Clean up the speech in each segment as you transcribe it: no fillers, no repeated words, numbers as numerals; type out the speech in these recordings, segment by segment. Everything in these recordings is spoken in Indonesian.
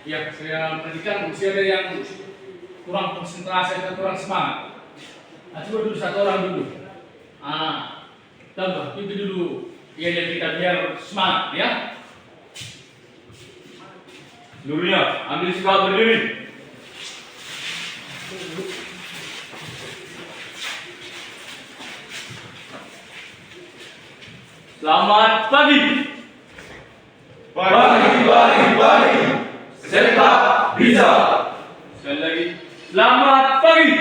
Ya, saya perhatikan masih ada yang kurang konsentrasi atau kurang semangat. Nah, coba dulu satu orang dulu. Tambah itu dulu. Ya, yang kita biar semangat ya. Seluruhnya ambil sikap berdiri. Selamat pagi. Pagi. Sepak bisa. Sekali lagi. Selamat pagi.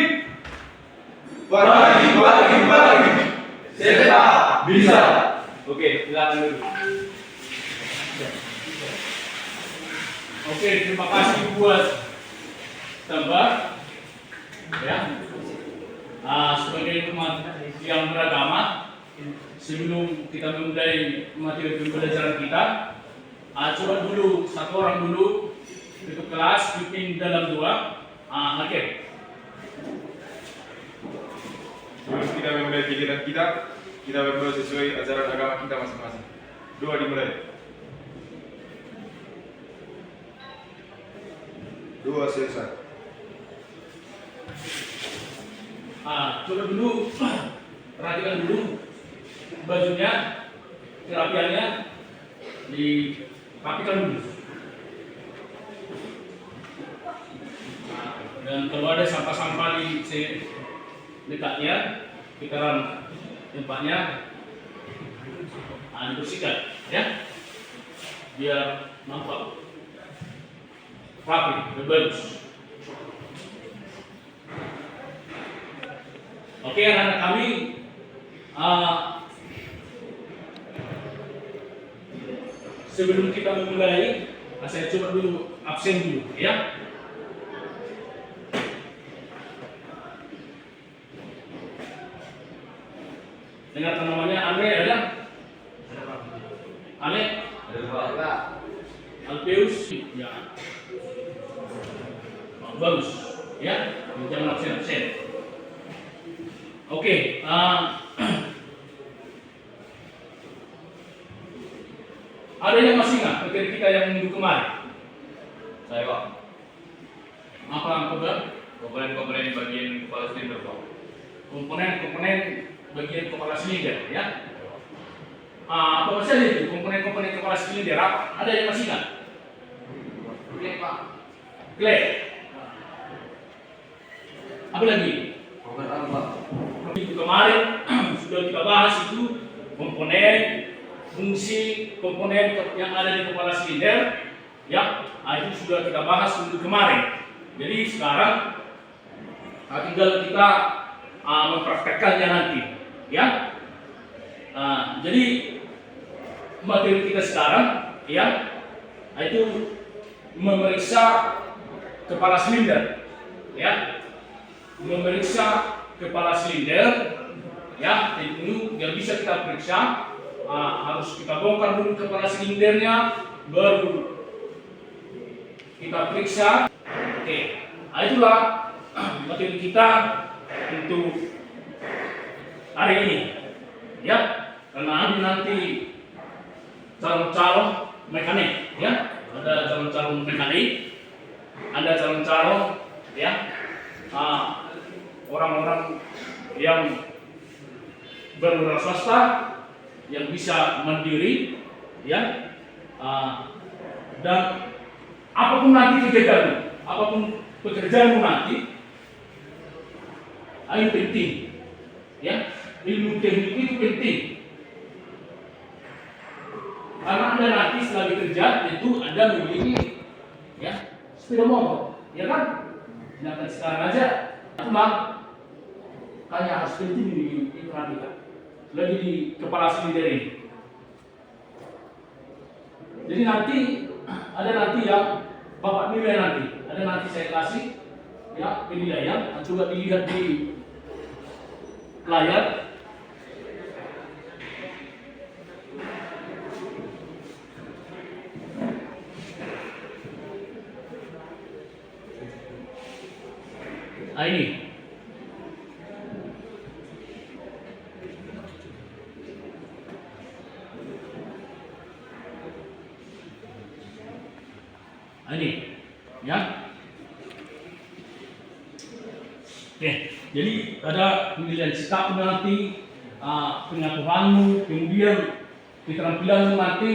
Pagi. Sepak bisa. Oke, silakan dulu. Oke, terima kasih buat tambah ya. Sebagai umat yang beragama, sebelum kita memulai materi pembelajaran kita, coba dulu satu orang dulu tutup kelas, pimpin dalam doa. Oke. Sebelum kita memulai kegiatan kita berdoa sesuai ajaran agama kita masing-masing. Doa dimulai. Doa selesai. Coba dulu perhatikan dulu bajunya, kerapiannya, dirapikan dulu. Dan kalau ada sampah-sampah di dekatnya, sekitaran tempatnya, dibersihkan, ya, biar nampak rapi, lebih bagus. Oke, anak-anak kami, sebelum kita memulai, saya coba dulu absen dulu, ya. Dengarkan namanya Andre ada? Ale? Ada. Alpeus? Ya. Bagus, ya. Jangan absen. Oke, ada yang masih ingat materi kita yang minggu kemarin? Saya Pak, Apa Pak? komponen bagian kepala silinder Pak. Komponen bagian kepala silinder, ya. Apa saja itu komponen kepala silinder? Ada yang masih ingat? Oke Pak. Klep. Apa lagi? Komponen Pak. Minggu kemarin sudah kita bahas itu komponen, fungsi komponen yang ada di kepala silinder, ya. Itu sudah kita bahas minggu kemarin. Jadi sekarang tinggal kita mempraktekkannya nanti, ya. Jadi materi kita sekarang, ya, itu memeriksa kepala silinder, ya, memeriksa kepala silinder, ya. Itu yang bisa kita periksa, harus kita bongkar dulu kepala silindernya, baru kita periksa. Oke, itulah materi kita untuk hari ini, ya. Karena nanti calon-calon mekanik, ya, ada calon-calon mekanik, ada calon-calon, ya, orang-orang yang berwira swasta yang bisa mandiri, ya, dan apapun nanti kegiatanmu, apapun pekerjaanmu nanti, itu penting, ya, ilmu teknik itu penting. Karena Anda nanti setelah bekerja itu Anda memiliki, ya, sepeda motor, ya kan? Jangan sekarang aja, cuma hanya harus penting diperhatikan. Lagi di kepala silinder ini. Jadi nanti ada nanti yang Bapak nilai nanti, ada nanti saya kasih, ya, penilaian, coba dilihat di layar. Ini ini Ya. Oke, jadi ada pemilihan sikap nanti, pengetahuanmu, kemudian keterampilanmu nanti,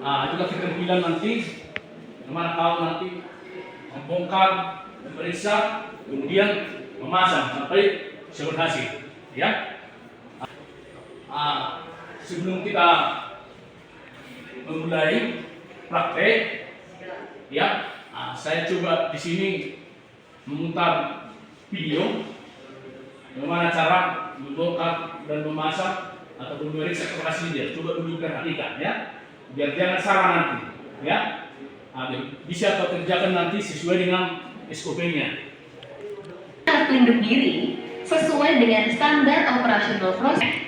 juga keterampilan nanti, bagaimana kau nanti membongkar, memeriksa, kemudian memasang sampai bisa berhasil. Ya. Sebelum kita memulai praktek, ya, saya coba di sini memutar video bagaimana cara membongkar dan memasang atau memeriksa keras lidah. Coba dulu perhatikan ya, biar jangan salah nanti, ya. Bisa kau kerjakan nanti sesuai dengan SOP-nya. Alat pelindung diri sesuai dengan standar operasional proses.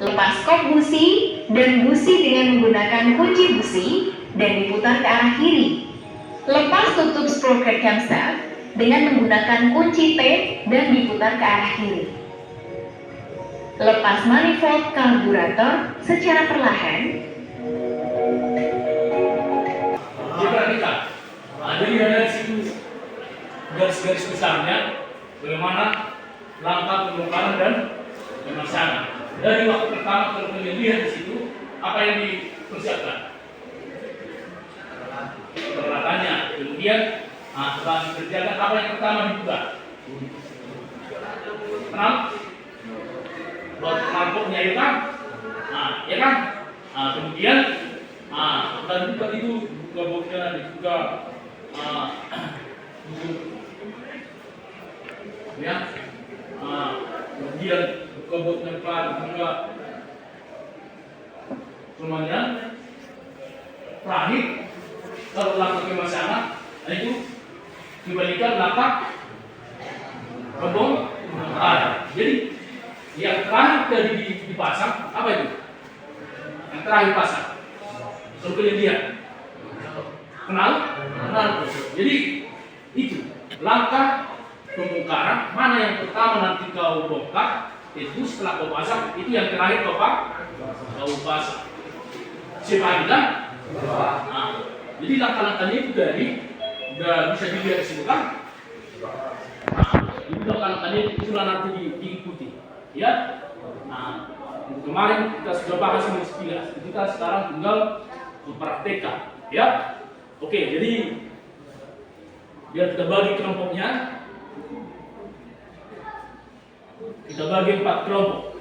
Lepas kop busi dan busi dengan menggunakan kunci busi dan diputar ke arah kiri. Lepas tutup sprocket camshaft dengan menggunakan kunci T dan diputar ke arah kiri. Lepas manifold karburator secara perlahan. Diperhatikan, jadi ada di situ garis-garis besarnya bagaimana langkah pembongkaran dan pemasangan. Dari waktu pertama kalau kalian lihat di situ apa yang dipersiapkan, peralatannya, kemudian setelah dikerjakan apa yang pertama dibuka, kenal? Mangkuknya ya kan, ya kan, kemudian dan buka itu buka botnya dibuka, ya, kemudian buka botnya pelan buka, semuanya terakhir kalau langkah pemasangan itu kembalikan langkah pembongkaran. Jadi yang terakhir tadi dipasang apa itu? Yang terakhir pasang. Kalau kalian lihat, kenal? Jadi itu langkah pembongkaran mana yang pertama nanti kau bongkar, itu setelah kau pasang itu yang terakhir kau pasang. Siapa bilang? Jadi langkah-langkahnya itu udah bisa dilihat di situ kan? Itu langkah-langkahnya itu nanti diikuti. Ya, kemarin kita sudah bahas ini sekilas. Kita sekarang tinggal mempraktekkan. Ya, oke. Jadi biar kita bagi kelompoknya, kita bagi 4 kelompok.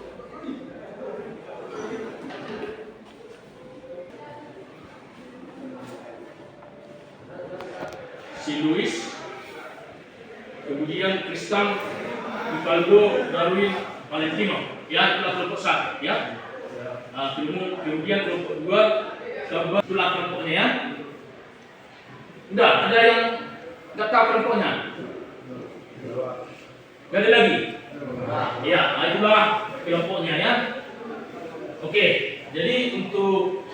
Si Luis, kemudian Tristan, Rivaldo, Darwin, Valentino, ya itulah kelompok 1, ya. Kemudian kelompok 2, itulah kelompoknya ya. Udah, ada yang nggak tahu kelompoknya? Gak ada lagi? Ya, itulah kelompoknya ya. Oke, jadi untuk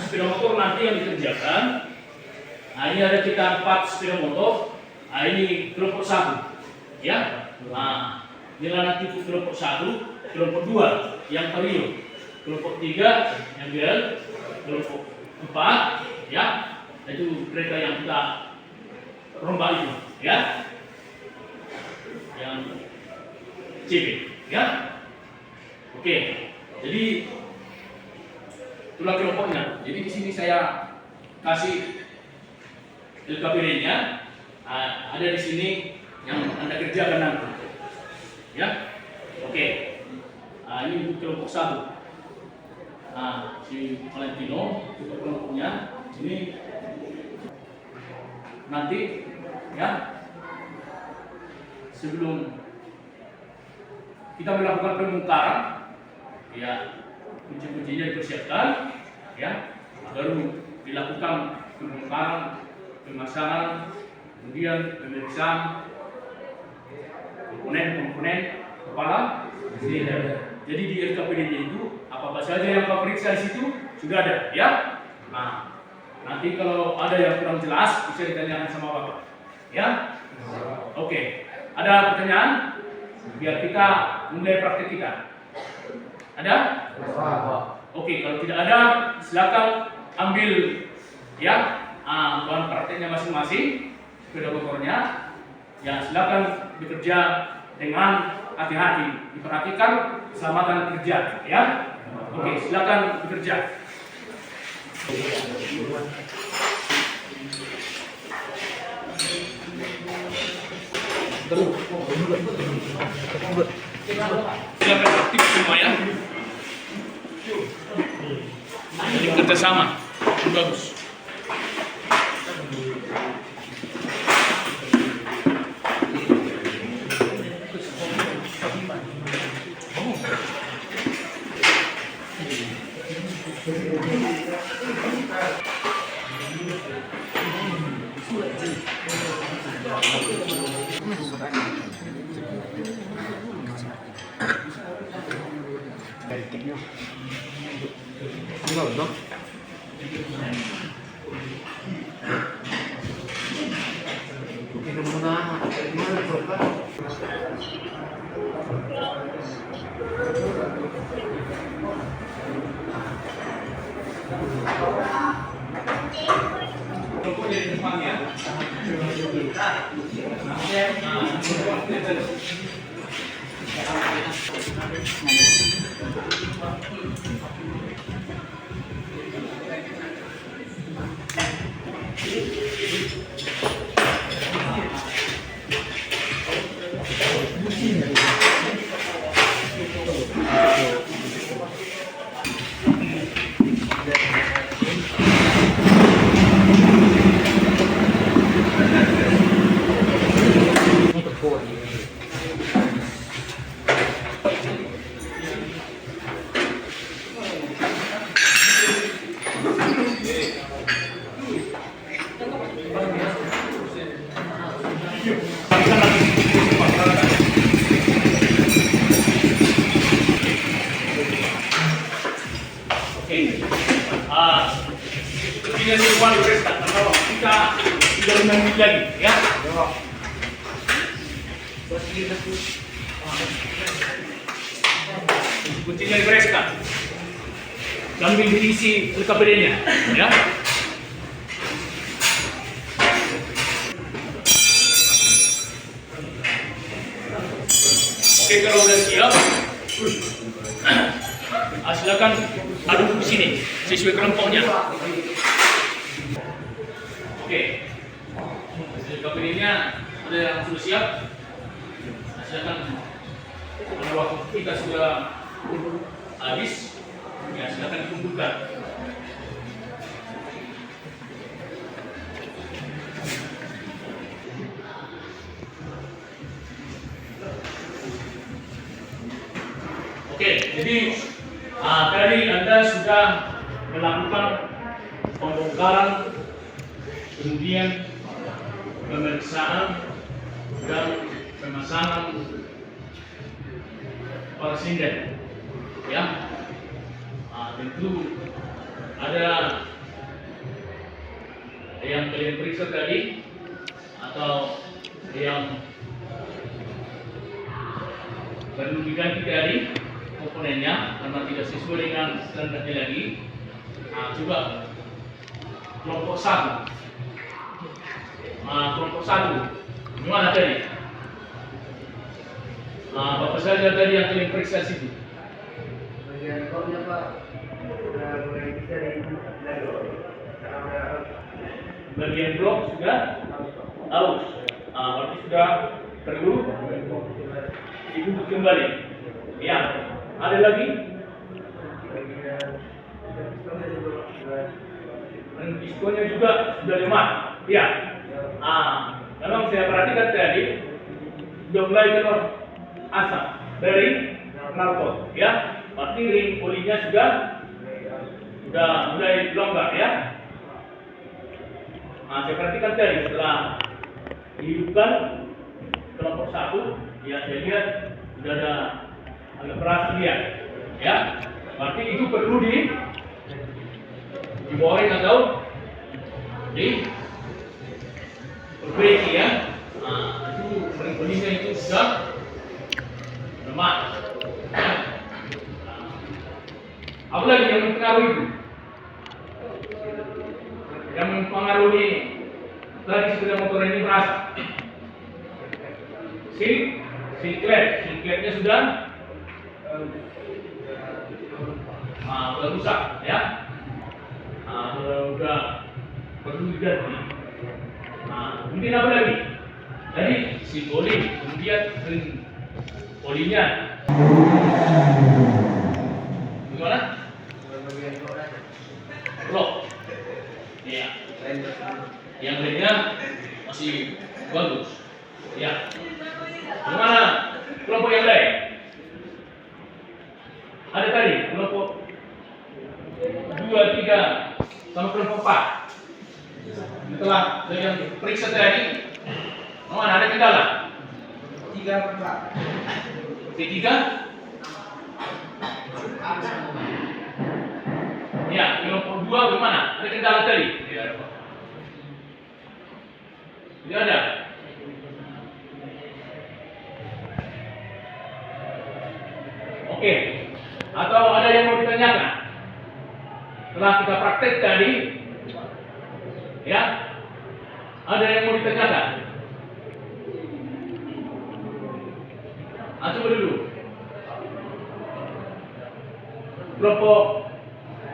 sepeda motor nanti yang dikerjakan, ini ada kita 4 sepeda motor. Ini kelompok 1, ya. Bila nanti itu kelompok 1, kelompok 2 yang Vario, kelompok 3 yang Bel, kelompok 4 ya, itu kereta yang kita rombak itu ya, yang CB ya. Oke, jadi itulah kelompoknya. Jadi di sini saya kasih LKPD-nya, ada di sini yang Anda kerjakan nanti. Ya, oke. Ini untuk kelompok 1. Si Valentino untuk kelompoknya ini nanti, ya. Sebelum kita melakukan pembongkaran, ya, kunci-kuncinya dipersiapkan, ya, baru dilakukan pembongkaran, pemasangan, kemudian pemeriksaan komponen kepala silinder. Jadi di LKPD itu apa saja yang kau periksa di situ sudah ada, ya. Nanti kalau ada yang kurang jelas bisa ditanyakan sama Bapak, ya. Oke. Ada pertanyaan? Biar kita mulai praktek kita. Ada? Oke, kalau tidak ada, silakan ambil ya bahan prakteknya masing-masing, sepeda motornya. Ya, silakan bekerja dengan hati-hati, diperhatikan keselamatan kerja, ya. Oke, silakan bekerja. Silakan aktif semua ya. Jadi kerjasama, bagus. Ini semua diperiksa, kalau kita 3 menit lagi, ya. Kuncinya diperiksa, sambil diisi LKPD-nya, ya. Oke, kalau udah siap, silakan aduk di sini sesuai kelompoknya. Oke, LKPD-nya ada yang sudah siap. Silakan, karena waktu kita sudah habis, ya silakan dikumpulkan. Oke, jadi tadi Anda sudah melakukan pembongkaran, kemudian pemeriksaan dan pemasangan para sinden, ya. Tentu ada yang kalian periksa tadi atau yang perlu diganti tadi komponennya karena tidak sesuai dengan standarnya lagi. Coba kelompok 1. Kelompok 1 gimana tadi? Bapak saja tadi yang kalian periksa situ. Bagian bloknya Pak, sudah mulai bisa Bagian blok sudah aus. Berarti sudah perlu dibuka kembali. Ya, ada lagi? Dan pistonnya juga sudah lemah. Ya. Memang saya perhatikan tadi sudah mulai keluar asap dari knalpot, ya. Berarti ring olinya sudah mulai longgar, ya. Saya perhatikan tadi setelah dihidupkan kelompok 1, ya saya lihat sudah ada agak keras dia, ya. Berarti itu perlu dibawain atau diperbaiki, ya. Itu Olinya itu sudah lemah. Ya. Apa lagi yang mempengaruhi itu? Yang mempengaruhi lagi sepeda motor ini merasa sikletnya sudah sudah rusak, ya. Sudah perlu diganti. Kemudian apa lagi? Jadi si oli, kemudian olinya. Bagaimana? Bagian kok aja. Blok. Iya. Yang lainnya masih bagus. Ya. Bagaimana kelompok yang lain? Ada tadi kelompok 2, 3 sama kelompok 4. Setelah yang periksa tadi, mana ada kendala? 3 Pak. Ketiga? Ya, kelompok 2 bagaimana? Ada kendala tadi? Tidak ada, Pak. Tidak ada. Oke. Atau ada yang mau ditanyakan? Setelah kita praktek tadi, ya, ada yang mau ditanyakan? Coba dulu. Kelompok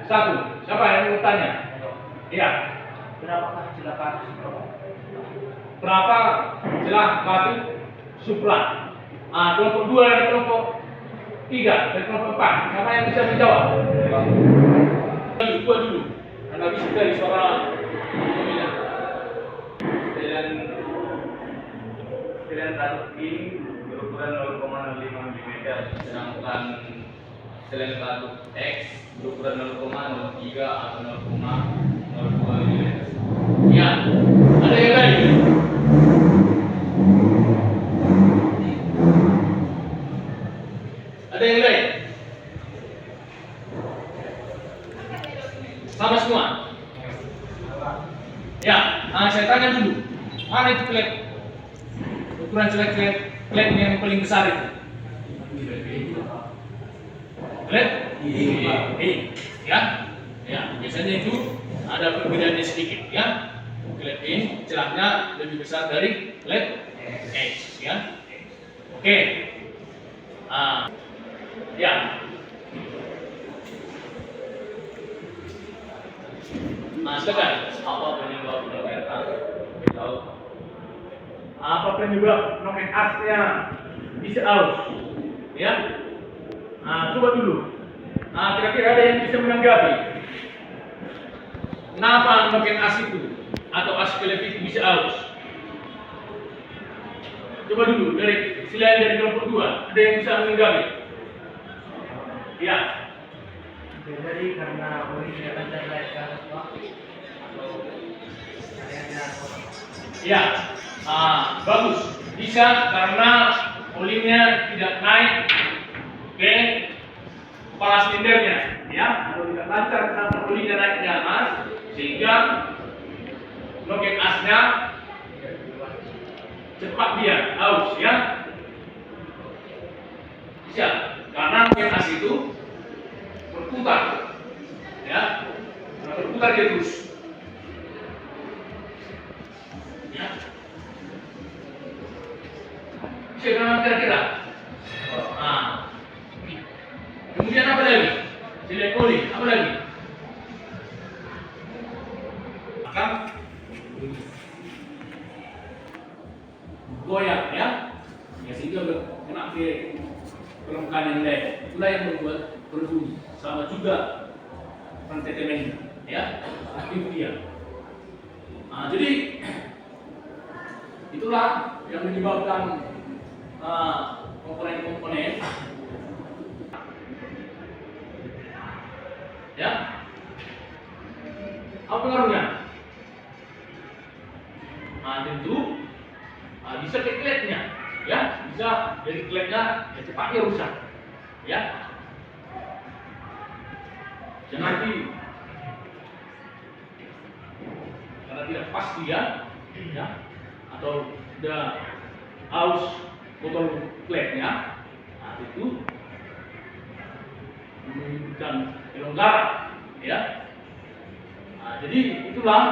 1, siapa yang mau tanya? Iya. Berapakah kecelakaan Supra? Berapa celah batu Supra? Kelompok 2 dan kelompok 3 dan kelompok 4. Siapa yang bisa menjawab? Dua dulu. Karena bisa dari suara pemilihan. Setelan batu ini berukuran 0,05 mm, sedangkan setelan batu X berukuran 0,03 atau 0,02 mm. Ya, ada yang lain? Ada yang lain? Sama semua? Ya, saya tanya dulu. Mana itu klet? Ukuran klet yang paling besar itu? Klet? Ini, ya. Ya, biasanya itu ada perbedaannya sedikit, ya. Klet ini celahnya lebih besar dari klet X, ya. Oke. Ya. Silakan. Apa penyebab kecelakaan? Tahu? Apa penyebab noken asnya bisa aus? Ya. Coba dulu. Kira-kira ada yang bisa menanggapi? Kenapa noken as itu atau as kelep itu bisa aus? Coba dulu selain dari kelompok 2, ada yang bisa menanggapi? Ya. Jadi karena olinya kan terbaik ke atas Pak. Atau kayaknya Ya. Bagus. Bisa karena olinya tidak naik ke kepala silindernya, ya. Kalau tidak lancar karena olinya naik ke atas, sehingga noken asnya cepat dia aus, ya. Bisa karena noken as itu berputar, ya. Berputar dia terus, ya. Bisa memang kira-kira. Kemudian apa lagi? Selain oli, apa lagi? Akan goyang, ya. Ya, sehingga kena ke permukaan yang lain. Itulah yang membuat berbunyi. Sama juga rantai temennya, ya. Itu dia. Jadi itulah yang menyebabkan komponen-komponen, ya. Apa pengaruhnya? Tentu bisa ke kletnya, ya. Bisa dari kletnya ya cepatnya rusak, ya. Dan nanti karena tidak pas dia, ya, atau sudah aus botol flapnya, nah itu menimbulkan elonggaran, ya. Nah, jadi itulah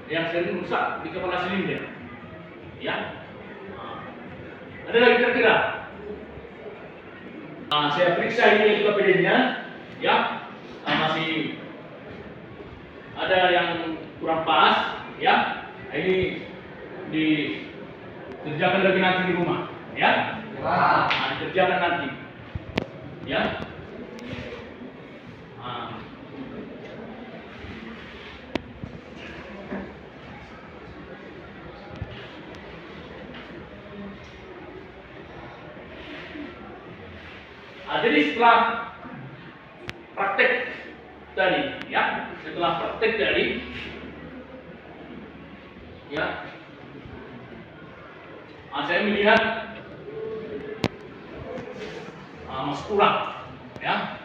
yang sering rusak di kepala silinder, ya. Nah, ada lagi kira-kira? Saya periksa ini KPD-nya, ya. Masih ada yang kurang pas, ya. Ini dikerjakan lagi nanti di rumah, ya. Dikerjakan nanti, ya. Jadi setelah praktek tadi, ya, ya, saya melihat masih kurang, ya,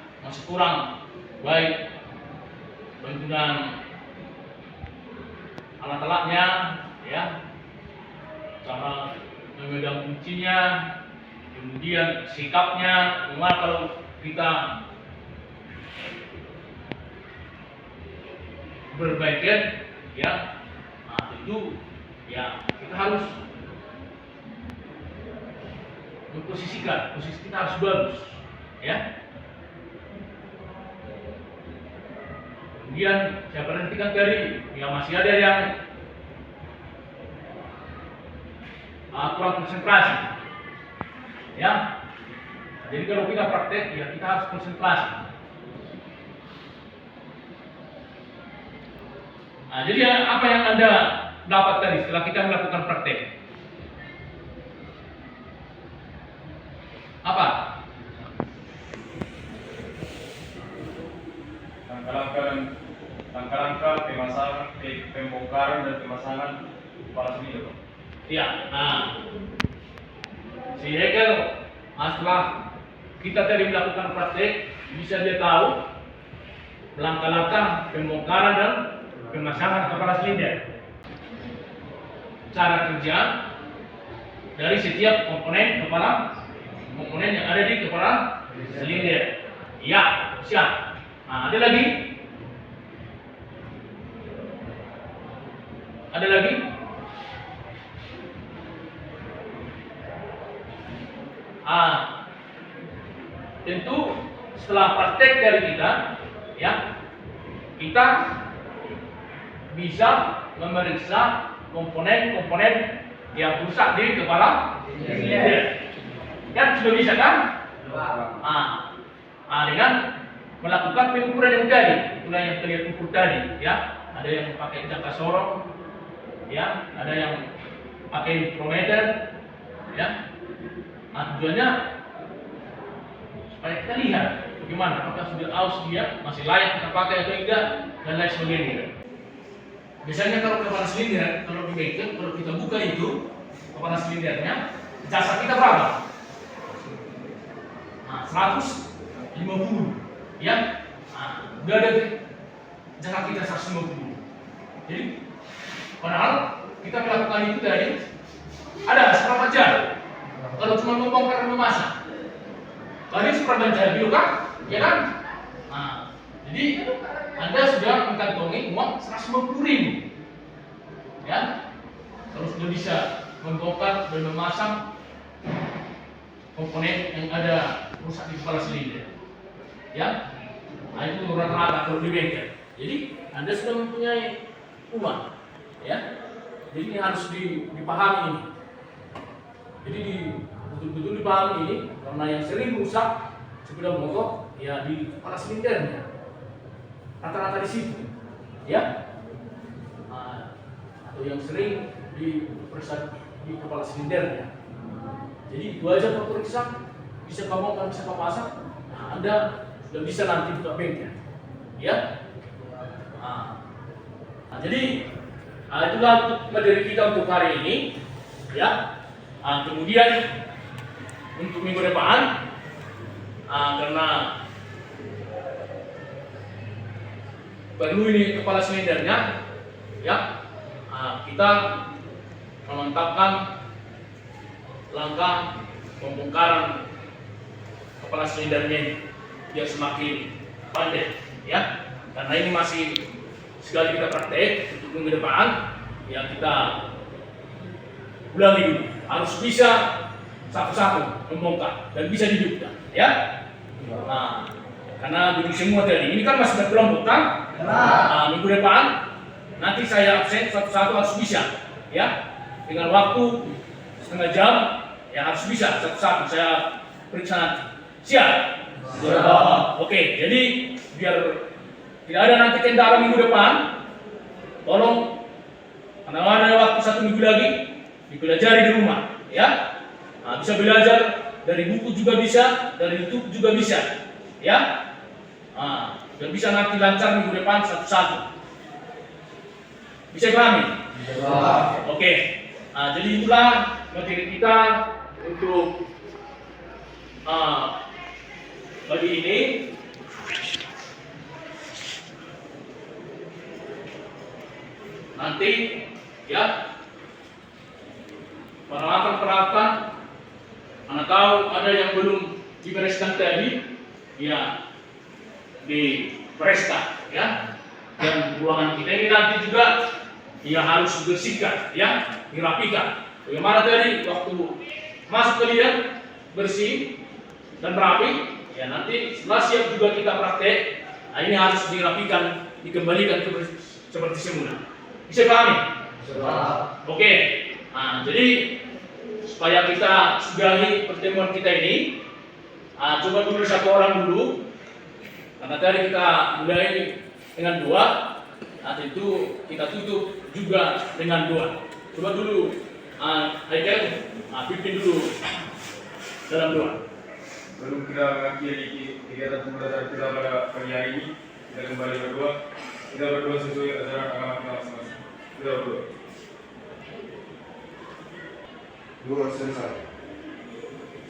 baik penggunaan alat-alatnya, ya, cara memegang kuncinya, kemudian sikapnya. Memang kalau kita berbaikan, ya, tentu ya kita harus memposisikan, posisi kita harus bagus, ya. Kemudian saya perhatikan tadi, ya masih ada yang kurang konsentrasi, ya. Jadi kalau kita praktek, ya kita harus konsentrasi. Nah, jadi apa yang Anda dapat tadi setelah kita melakukan praktek? Apa? Langkah-langkah pembongkaran dan pemasangan kepala silinder. Ya, si Hegel setelah kita tadi melakukan praktek, bisa dia tahu langkah-langkah pembongkaran dan pemasangan kepala silinder, cara kerja dari setiap komponen yang ada di kepala silinder. Ya, siap. Nah, ada lagi? Tentu setelah praktek dari kita, ya, kita bisa memeriksa komponen-komponen yang rusak di kepala silinder. Kan sudah bisa, kan? Dengan melakukan pengukuran yang tadi, itulah yang terlihat ukur tadi, ya. Ada yang pakai jangka sorong, ya, ada yang pakai mikrometer, ya. Tujuannya supaya kita lihat bagaimana, apakah sudah aus dia masih layak kita pakai atau enggak, dan lain sebagainya. Biasanya kalau kepala silinder, kalau di bengkel, kalau kita buka itu kepala silindernya, jasa kita berapa? 150, ya. Udah ada jasa kita 150. Jadi padahal kita melakukan itu tadi ada seberapa jam? Kalau cuma membongkar dan memasang, tadi seberapa jam dulu, kan? Ya kan? Jadi Anda sudah mengantongi uang 150.000, ya. Kalau sudah bisa membongkar dan memasang komponen yang ada rusak di kepala silinder, ya. Itu rata-rata kalau di bengkel. Jadi Anda sudah mempunyai uang, ya. Jadi ini harus dipahami ini. Jadi betul-betul dipahami ini, karena yang sering rusak sepeda motor, ya di kepala silindernya. Rata-rata di situ, ya. Atau yang sering diperiksa di kepala silindernya. Jadi itu aja kalau periksa, bisa kamu kan bisa kamu pasang. Anda sudah bisa nanti buka bengkel, ya. Jadi itulah materi kita untuk hari ini, ya. Kemudian untuk minggu depan, karena perlu ini kepala silindernya, ya. kita memantapkan langkah pembongkaran kepala silindernya ini biar semakin pandai, ya. Karena ini masih sekali kita praktek untuk minggu depan, ya kita ulangi dulu. Harus bisa satu-satu membongkar dan bisa dihidupkan, ya. Nah, karena dulu semua tadi ini kan masih berkelompok kan? Minggu depan nanti saya absen satu-satu harus bisa, ya. Dengan waktu setengah jam, ya harus bisa satu-satu saya periksa nanti. Siap? Siap. Oke, jadi biar tidak ada nanti kendala minggu depan, tolong karena ada waktu 1 minggu lagi dipelajari di rumah, ya. Nah, bisa belajar dari buku juga bisa, dari YouTube juga bisa, ya. Nah, dan bisa nanti lancar minggu depan satu-satu. Bisa pahami? Bisa. Oke. Nah, jadi itulah materi kita untuk pagi ini. Nanti, ya, peralatan-peralatan, Anda tahu ada yang belum dibereskan tadi, ya, dibereskan, ya. Dan ruangan kita ini nanti juga, ya harus dibersihkan, ya, dirapikan. Bagaimana tadi waktu masuk ke dia bersih dan rapi, ya nanti setelah siap juga kita praktek. Nah, ini harus dirapikan, dikembalikan seperti semula. Bisa pahami? Oke. Nah, jadi supaya kita sudahi pertemuan kita ini, coba dulu satu orang dulu. Karena tadi kita mulai dengan 2, nah tentu kita tutup juga dengan 2. Coba dulu, Haikal, pimpin dulu dalam 2. Sebelum kita mengakhiri kegiatan pembelajaran kita pada pagi hari ini, kita kembali berdoa. Kita berdoa sesuai ajaran agama kita masing-masing. Kita berdoa. Doa selesai.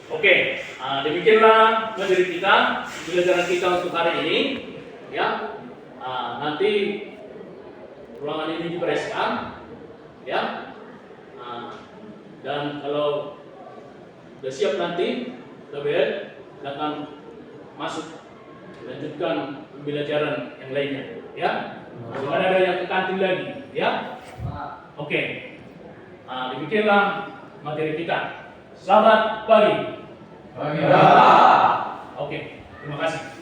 Oke, demikianlah materi kita, pembelajaran kita untuk hari ini, ya. Nanti ruangan ini dibereskan, ya. Dan kalau sudah siap nanti, kita akan masuk lanjutkan pembelajaran yang lainnya, ya. Jangan ada yang ke kantin lagi, ya. Oke. Demikianlah materi kita. Selamat pagi. Pagi. Oke, terima kasih.